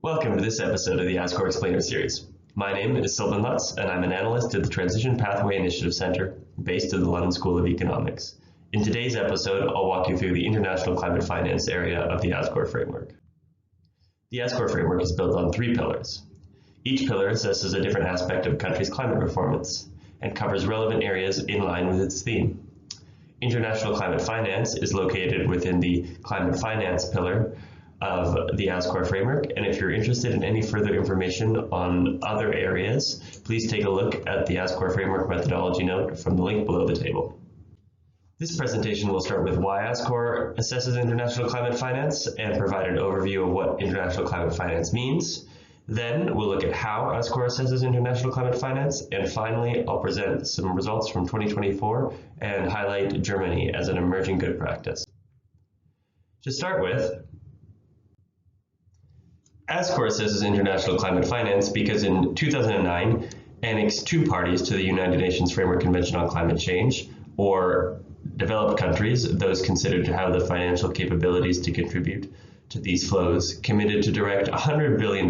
Welcome to this episode of the ASCOR Explainer Series. My name is Sylvan Lutz, and I'm an analyst at the Transition Pathway Initiative Centre, based at the London School of Economics. In today's episode, I'll walk you through the international climate finance area of the ASCOR framework. The ASCOR framework is built on 3 pillars. Each pillar assesses a different aspect of a country's climate performance and covers relevant areas in line with its theme. International climate finance is located within the climate finance pillar of the ASCOR framework, and if you're interested in any further information on other areas, please take a look at the ASCOR framework methodology note from the link below the table. This presentation will start with why ASCOR assesses international climate finance and provide an overview of what international climate finance means. Then we'll look at how ASCOR assesses international climate finance, and finally I'll present some results from 2024 and highlight Germany as an emerging good practice. To start with, ASCOR assesses international climate finance because in 2009, Annex II parties to the United Nations Framework Convention on Climate Change, or developed countries, those considered to have the financial capabilities to contribute to these flows, committed to direct $100 billion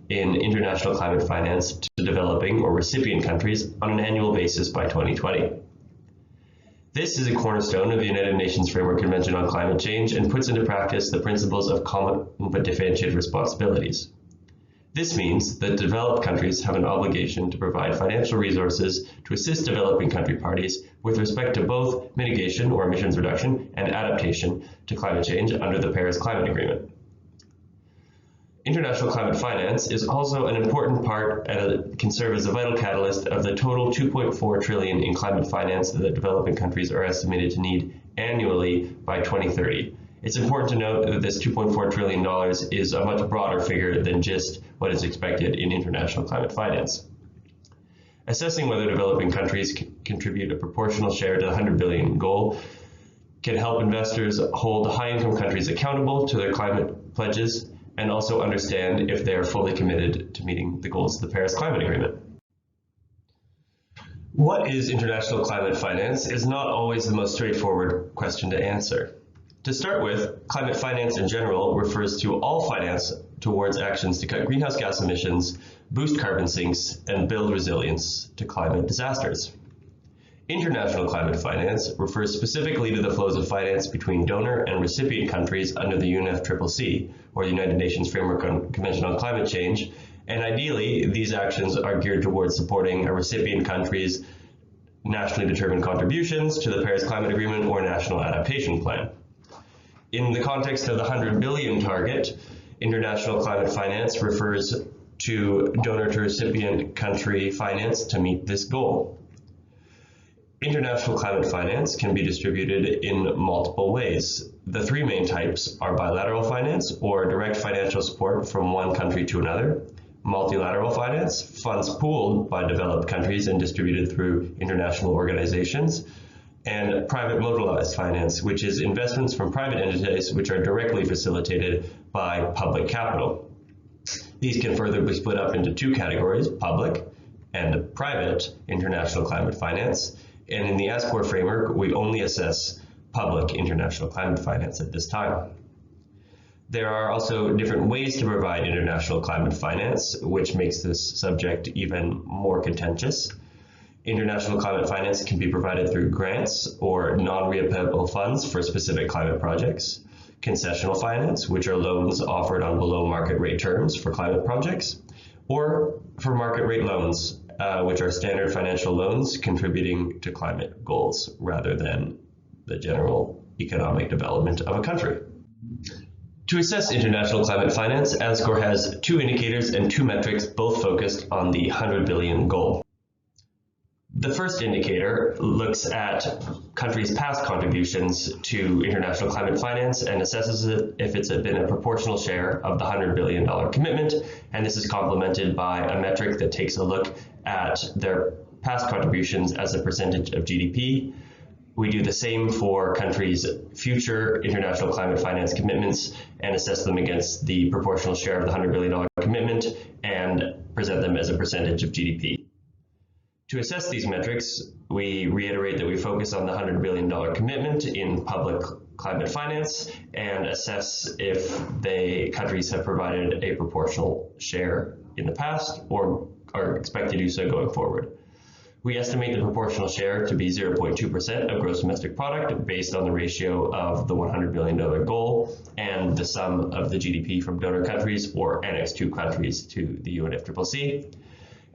in international climate finance to developing or recipient countries on an annual basis by 2020. This is a cornerstone of the United Nations Framework Convention on Climate Change and puts into practice the principles of common but differentiated responsibilities. This means that developed countries have an obligation to provide financial resources to assist developing country parties with respect to both mitigation or emissions reduction and adaptation to climate change under the Paris Climate Agreement. International climate finance is also an important part and can serve as a vital catalyst of the total $2.4 trillion in climate finance that developing countries are estimated to need annually by 2030. It's important to note that this $2.4 trillion is a much broader figure than just what is expected in international climate finance. Assessing whether developing countries contribute a proportional share to the $100 billion goal can help investors hold high-income countries accountable to their climate pledges and also understand if they are fully committed to meeting the goals of the Paris Climate Agreement. What is international climate finance is not always the most straightforward question to answer. To start with, climate finance in general refers to all finance towards actions to cut greenhouse gas emissions, boost carbon sinks, and build resilience to climate disasters. International climate finance refers specifically to the flows of finance between donor and recipient countries under the UNFCCC, or the United Nations Framework Convention on Climate Change, and ideally these actions are geared towards supporting a recipient country's nationally determined contributions to the Paris Climate Agreement or National Adaptation Plan. In the context of the 100 billion target, international climate finance refers to donor to recipient country finance to meet this goal. International climate finance can be distributed in multiple ways. The 3 main types are bilateral finance, or direct financial support from one country to another; multilateral finance, funds pooled by developed countries and distributed through international organizations; and private mobilized finance, which is investments from private entities which are directly facilitated by public capital. These can further be split up into 2 categories, public and private international climate finance. And in the ASCOR framework, we only assess public international climate finance at this time. There are also different ways to provide international climate finance, which makes this subject even more contentious. International climate finance can be provided through grants or non-repayable funds for specific climate projects, concessional finance, which are loans offered on below market rate terms for climate projects, or for market rate loans, which are standard financial loans contributing to climate goals rather than the general economic development of a country. To assess international climate finance, ASCOR has 2 indicators and 2 metrics, both focused on the 100 billion goal. The first indicator looks at countries' past contributions to international climate finance and assesses it if it's been a proportional share of the $100 billion commitment, and this is complemented by a metric that takes a look at their past contributions as a percentage of GDP. We do the same for countries' future international climate finance commitments and assess them against the proportional share of the $100 billion commitment and present them as a percentage of GDP. To assess these metrics, we reiterate that we focus on the $100 billion commitment in public climate finance and assess if countries have provided a proportional share in the past or are expected to do so going forward. We estimate the proportional share to be 0.2% of gross domestic product based on the ratio of the $100 billion goal and the sum of the GDP from donor countries or Annex II countries to the UNFCCC.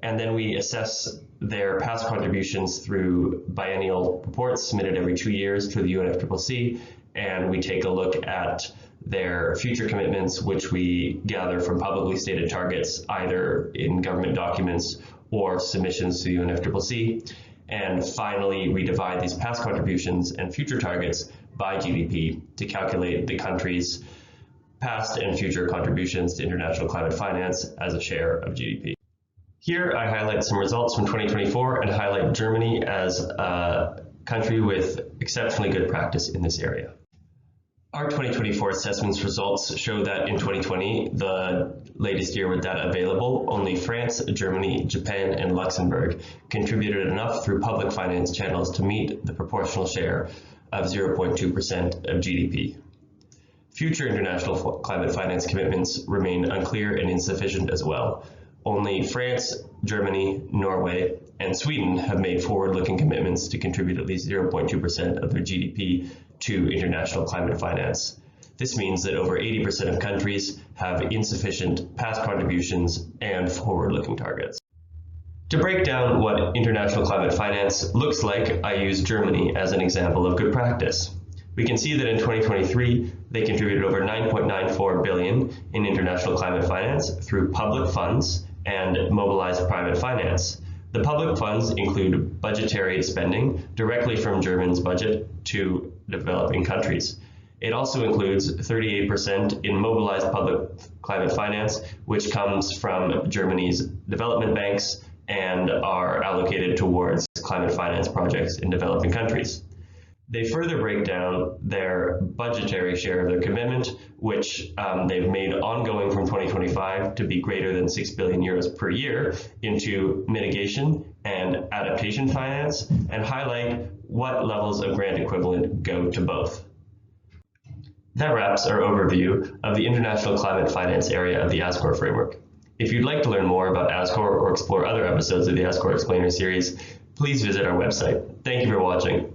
And then we assess their past contributions through biennial reports submitted every 2 years to the UNFCCC, and we take a look at their future commitments, which we gather from publicly stated targets, either in government documents or submissions to the UNFCCC. And finally, we divide these past contributions and future targets by GDP to calculate the country's past and future contributions to international climate finance as a share of GDP. Here I highlight some results from 2024 and highlight Germany as a country with exceptionally good practice in this area. Our 2024 assessments results show that in 2020, the latest year with data available, only France, Germany, Japan, and Luxembourg contributed enough through public finance channels to meet the proportional share of 0.2% of GDP. Future international climate finance commitments remain unclear and insufficient as well. Only France, Germany, Norway, and Sweden have made forward-looking commitments to contribute at least 0.2% of their GDP to international climate finance. This means that over 80% of countries have insufficient past contributions and forward-looking targets. To break down what international climate finance looks like, I use Germany as an example of good practice. We can see that in 2023, they contributed over 9.94 billion in international climate finance through public funds and mobilized private finance. The public funds include budgetary spending directly from Germany's budget to developing countries. It also includes 38% in mobilized public climate finance, which comes from Germany's development banks and are allocated towards climate finance projects in developing countries. They further break down their budgetary share of their commitment, which they've made ongoing from 2025 to be greater than 6 billion euros per year, into mitigation and adaptation finance, and highlight what levels of grant equivalent go to both. That wraps our overview of the international climate finance area of the ASCOR framework. If you'd like to learn more about ASCOR or explore other episodes of the ASCOR Explainer Series, please visit our website. Thank you for watching.